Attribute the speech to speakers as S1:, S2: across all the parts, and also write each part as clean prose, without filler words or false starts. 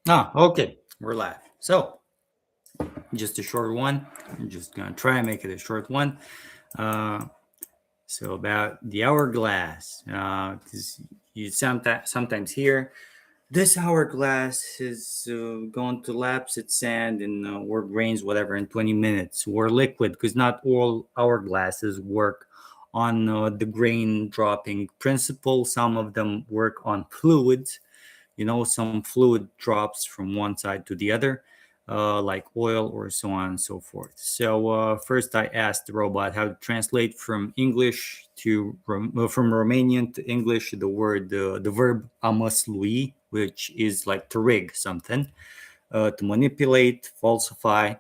S1: Okay, we're live. So, just a short one. I'm just gonna try and make it a short one. Uh, so about the hourglass, because you sometimes hear this hourglass is going to lapse its sand in or grains, whatever, in 20 minutes, or liquid, because not all hourglasses work on the grain dropping principle. Some of them work on fluids. Some fluid drops from one side to the other, like oil or so on and so forth. So first I asked the robot how to translate from English to from Romanian to English the verb amaslui, which is like to rig something, to manipulate, falsify.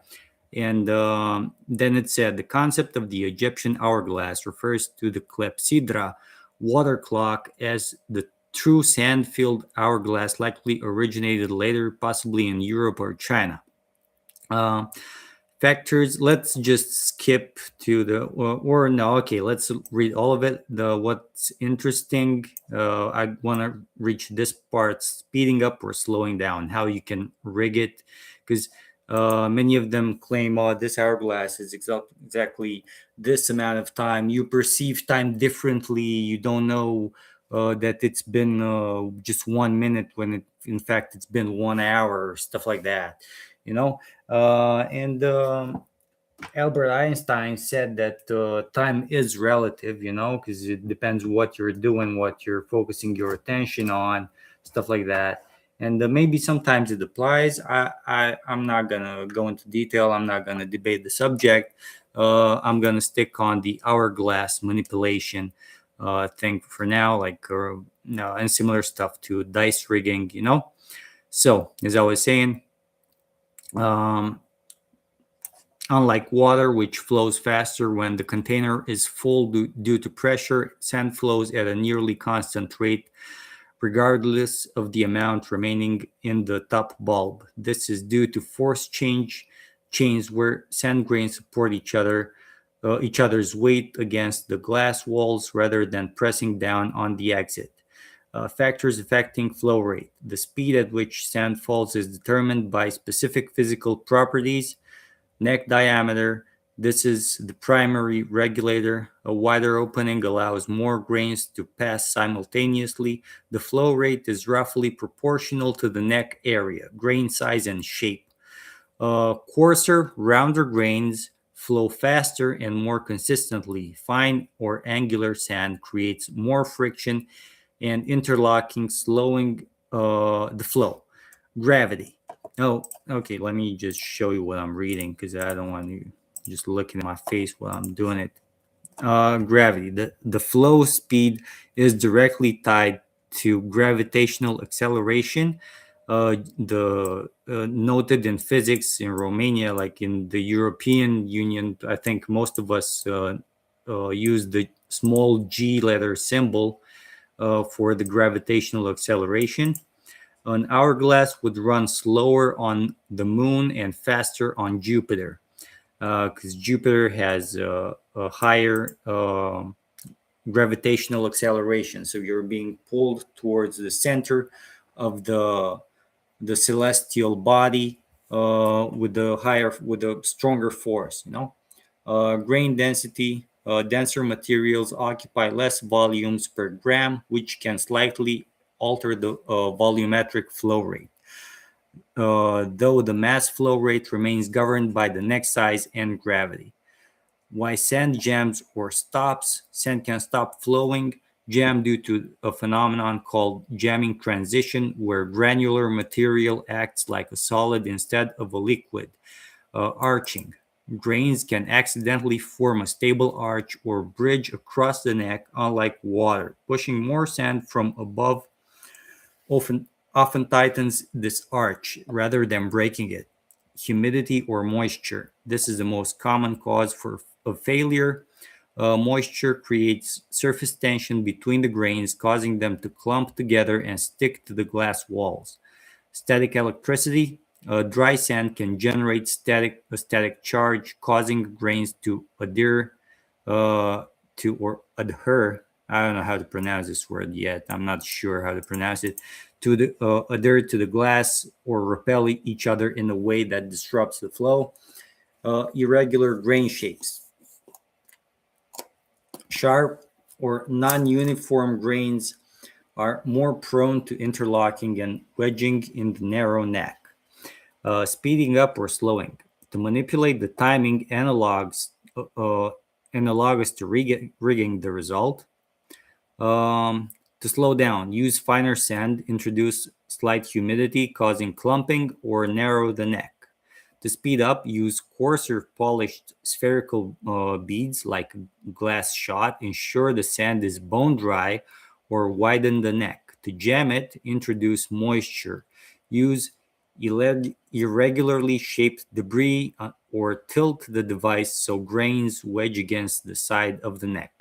S1: And then it said the concept of the Egyptian hourglass refers to the Clepsydra water clock, as the true sand filled hourglass likely originated later, possibly in Europe or China. Uh, Factors, let's just skip to the, or no, okay, let's read all of it. What's interesting, I want to reach this part: speeding up or slowing down, how you can rig it, because many of them claim, oh, this hourglass is exactly this amount of time. You perceive time differently. You don't know that it's been just 1 minute when in fact it's been 1 hour, or stuff like that, you know. And Albert Einstein said that time is relative, because it depends what you're doing, what you're focusing your attention on, stuff like that. And maybe sometimes it applies. I'm not gonna go into detail. I'm not gonna debate the subject. I'm gonna stick on the hourglass manipulation thing for now, like no, and similar stuff to dice rigging. So as I was saying, um, unlike water, which flows faster when the container is full due to pressure, sand flows at a nearly constant rate, regardless of the amount remaining in the top bulb. This is due to force chains where sand grains support each other's weight against the glass walls rather than pressing down on the exit. Factors affecting flow rate. The speed at which sand falls is determined by specific physical properties. Neck diameter. This is the primary regulator. A wider opening allows more grains to pass simultaneously. The flow rate is roughly proportional to the neck area, grain size, and shape. Coarser, rounder grains flow faster and more consistently. Fine or angular sand creates more friction and interlocking, slowing the flow. Gravity. Oh, okay. Let me just show you what I'm reading, because I don't want you just looking at my face while I'm doing it. Gravity. The flow speed is directly tied to gravitational acceleration. The noted in physics in Romania, like in the European Union, I think most of us use the small G letter symbol for the gravitational acceleration. An hourglass would run slower on the moon and faster on Jupiter, because Jupiter has a higher gravitational acceleration. So you're being pulled towards the center of the celestial body with a stronger force. Grain density. Denser materials occupy less volumes per gram, which can slightly alter the volumetric flow rate, though the mass flow rate remains governed by the neck size and gravity. Why sand jams or stops? Sand can stop flowing, jam, due to a phenomenon called jamming transition, where granular material acts like a solid instead of a liquid. Arching. Grains can accidentally form a stable arch or bridge across the neck, unlike water. Pushing more sand from above often tightens this arch rather than breaking it. Humidity or moisture. This is the most common cause of failure. Moisture creates surface tension between the grains, causing them to clump together and stick to the glass walls. Static electricity. Dry sand can generate a static charge, causing grains to adhere I don't know how to pronounce this word yet. I'm not sure how to pronounce it. To adhere to the glass or repel each other in a way that disrupts the flow. Irregular grain shapes. Sharp or non-uniform grains are more prone to interlocking and wedging in the narrow neck. Speeding up or slowing. To manipulate the timing analogous to rigging the result. To slow down, use finer sand, introduce slight humidity causing clumping or narrow the neck. To speed up, use coarser polished spherical beads like glass shot. Ensure the sand is bone dry or widen the neck. To jam it, introduce moisture. Use irregularly shaped debris or tilt the device so grains wedge against the side of the neck.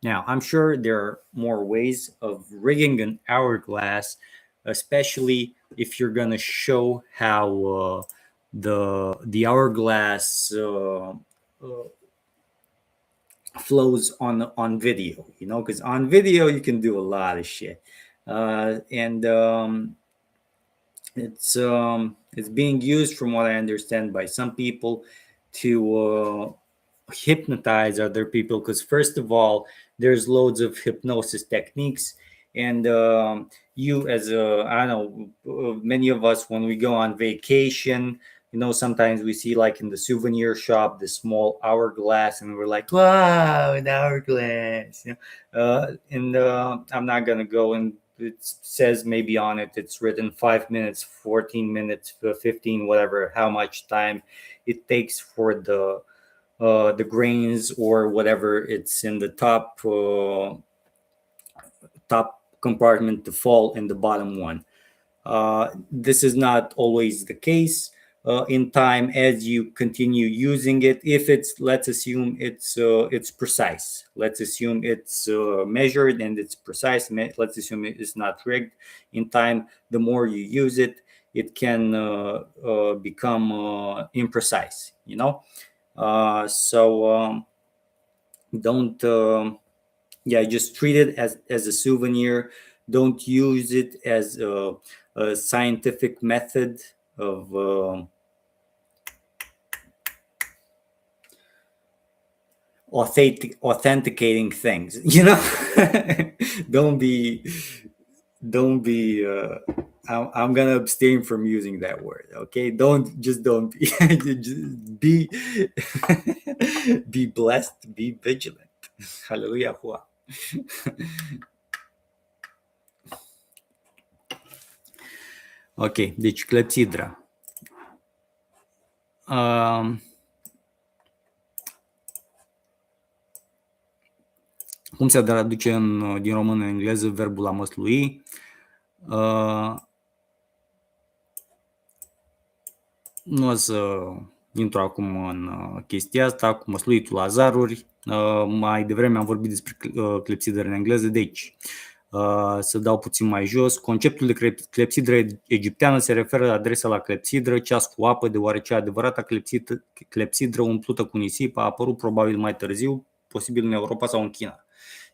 S1: Now, I'm sure there are more ways of rigging an hourglass, especially if you're going to show how the hourglass flows on video. Because on video you can do a lot of shit, and it's being used, from what I understand, by some people to hypnotize other people. Because first of all, there's loads of hypnosis techniques, and you, as a, I don't know, many of us, when we go on vacation, sometimes we see, like in the souvenir shop, this small hourglass, and we're like, wow, an hourglass. And I'm not gonna go, and it says maybe on it, it's written 5 minutes, 14 minutes, 15, whatever, how much time it takes for the grains or whatever it's in the top compartment to fall in the bottom one. This is not always the case. In time, as you continue using it, if it's, let's assume it's precise, let's assume it's measured and it's precise, let's assume it's not rigged. In time, the more you use it, it can become imprecise, so don't just treat it as a souvenir. Don't use it as a scientific method of authenticating things. Don't be I'm gonna abstain from using that word. Okay, don't be just be blessed, be vigilant. Hallelujah. Ok, deci Clepsydra. Cum se traduce din română în engleză verbul a măslui? Nu o să intru acum în chestia asta cu măsluitul la zaruri. Mai devreme am vorbit despre clepsidră în engleză, deci să dau puțin mai jos. Conceptul de clepsidră egipteană se referă la adresa la clepsidră, ceas cu apă, deoarece adevărata clepsidră umplută cu nisip a apărut probabil mai târziu, posibil în Europa sau în China.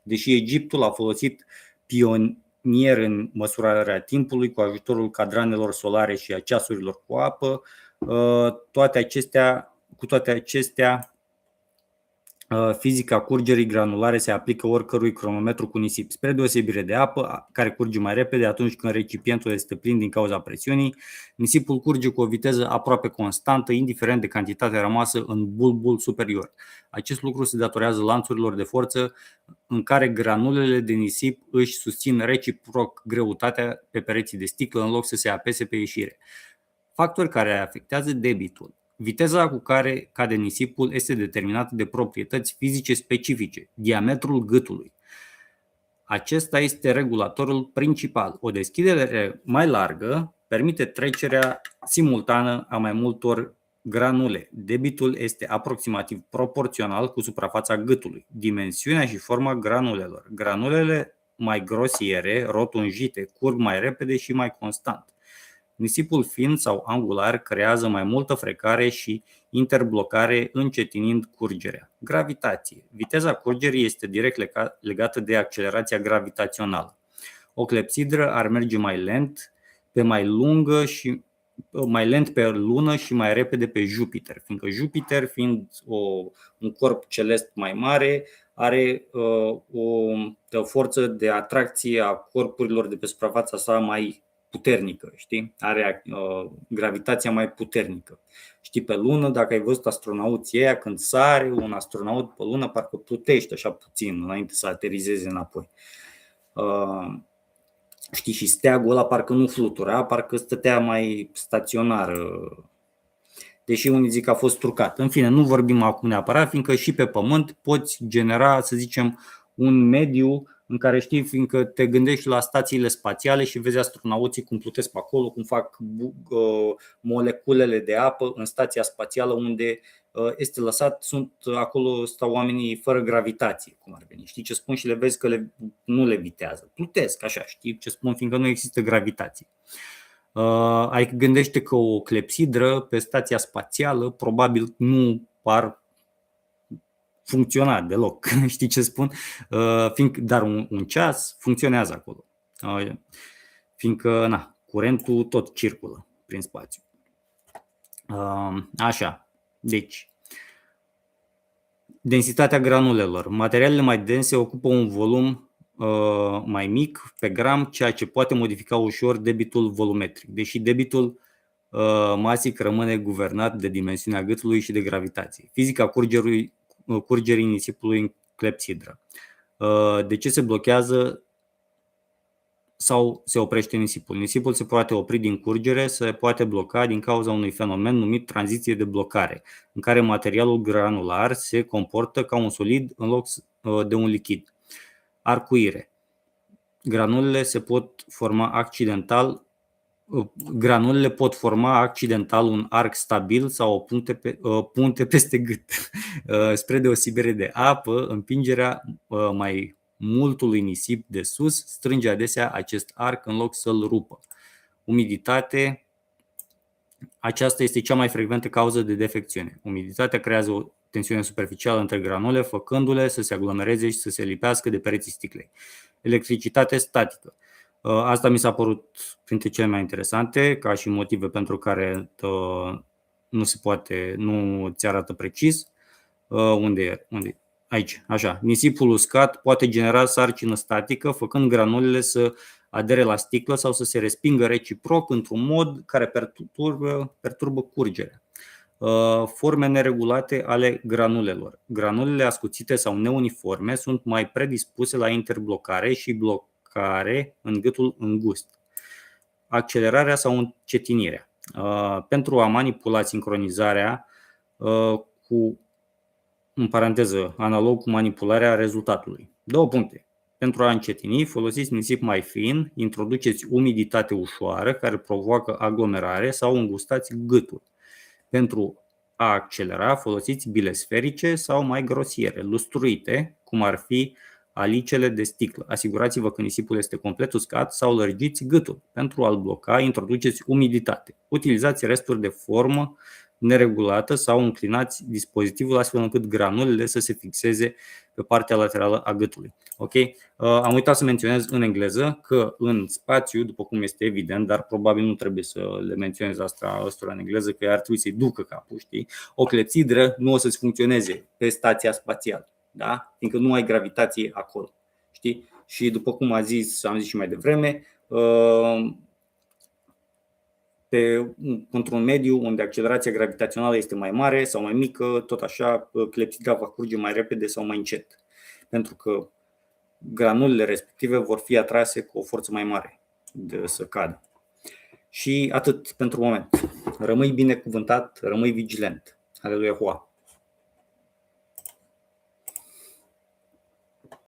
S1: Deși Egiptul a folosit pionier în măsurarea timpului cu ajutorul cadranelor solare și a ceasurilor cu apă, cu toate acestea, fizica curgerii granulare se aplică oricărui cronometru cu nisip, spre deosebire de apă, care curge mai repede atunci când recipientul este plin din cauza presiunii. Nisipul curge cu o viteză aproape constantă, indiferent de cantitatea rămasă în bulbul superior. Acest lucru se datorează lanțurilor de forță în care granulele de nisip își susțin reciproc greutatea pe pereții de sticlă în loc să se apese pe ieșire. Factori care afectează debitul. Viteza cu care cade nisipul este determinată de proprietăți fizice specifice, diametrul gâtului. Acesta este regulatorul principal. O deschidere mai largă permite trecerea simultană a mai multor granule. Debitul este aproximativ proporțional cu suprafața gâtului, dimensiunea și forma granulelor. Granulele mai grosiere, rotunjite, curg mai repede și mai constant. Nisipul fin sau angular creează mai multă frecare și interblocare, încetinind curgerea. Gravitație. Viteza curgerii este direct legată de accelerația gravitațională. O clepsidră ar merge mai lent pe lună și mai repede pe Jupiter, fiindcă Jupiter, fiind un corp celest mai mare, are o forță de atracție a corpurilor de pe suprafața sa mai puternică, știi? Are gravitația mai puternică. Știi, pe lună, dacă ai văzut astronauții ăia, când sare un astronaut pe lună, parcă plutește așa puțin înainte să aterizeze înapoi. Știi, și steagul ăla parcă nu flutura, parcă stătea mai staționar, deși unii zic că a fost trucat. În fine, nu vorbim acum neapărat, fiindcă și pe Pământ poți genera, să zicem, un mediu în care, știi, fiindcă te gândești la stațiile spațiale și vezi astronauții cum plutesc pe acolo, cum fac moleculele de apă în stația spațială unde este lăsat, acolo stau oamenii fără gravitație, cum ar veni. Știi ce spun? Și le vezi că nu levitează, plutesc așa, știi ce spun, fiindcă nu există gravitație. Adică gândește că o clepsidră pe stația spațială probabil nu par funcționa deloc. Știi ce spun? Dar un ceas funcționează acolo. Fiindcă curentul tot circulă prin spațiu. Așa. Deci, densitatea granulelor. Materialele mai dense ocupă un volum mai mic pe gram, ceea ce poate modifica ușor debitul volumetric, deși debitul masic rămâne guvernat de dimensiunea gâtului și de gravitație. Fizica curgerii nisipului în clepsidră. De ce se blochează sau se oprește nisipul? Nisipul se poate opri din curgere, se poate bloca din cauza unui fenomen numit tranziție de blocare, în care materialul granular se comportă ca un solid în loc de un lichid. Arcuire. Granulele pot forma accidental un arc stabil sau o punte peste gât. Spre deosebire de apă, împingerea mai multului nisip de sus strânge adesea acest arc în loc să-l rupă. Umiditate. Aceasta este cea mai frecventă cauză de defecțiune. Umiditatea creează o tensiune superficială între granule, făcându-le să se aglomereze și să se lipească de pereții sticlei. Electricitate statică. Asta mi s-a părut printre cele mai interesante, ca și motive pentru care nu ți arată precis. Unde e? Aici, așa. Nisipul uscat poate genera sarcină statică, făcând granulele să adere la sticlă sau să se respingă reciproc într-un mod care perturbă curgerea. Forme neregulate ale granulelor. Granulele ascuțite sau neuniforme sunt mai predispuse la interblocare și blocare în gâtul îngust. Accelerarea sau încetinirea. Pentru a manipula sincronizarea în paranteză, analog cu manipularea rezultatului. 2 puncte. Pentru a încetini, folosiți nisip mai fin, introduceți umiditate ușoară care provoacă aglomerare sau îngustați gâtul. Pentru a accelera, folosiți bile sferice sau mai grosiere, lustruite, cum ar fi alicele de sticlă. Asigurați-vă că nisipul este complet uscat sau lărgiți gâtul. Pentru a-l bloca, introduceți umiditate. Utilizați resturi de formă neregulată sau înclinați dispozitivul astfel încât granulele să se fixeze pe partea laterală a gâtului. Ok? Am uitat să menționez în engleză că în spațiu, după cum este evident, dar probabil nu trebuie să le menționez asta în engleză, că ar trebui să-i ducă capul, știi? O clepsidră nu o să-ți funcționeze pe stația spațială, da? Fiindcă nu ai gravitație acolo, știi? Și după cum am zis și mai devreme, într-un mediu unde accelerația gravitațională este mai mare sau mai mică, tot așa clepsidra va curge mai repede sau mai încet, pentru că granulele respective vor fi atrase cu o forță mai mare să cadă. Și atât pentru moment. Rămâi binecuvântat, rămâi vigilent. Aleluia!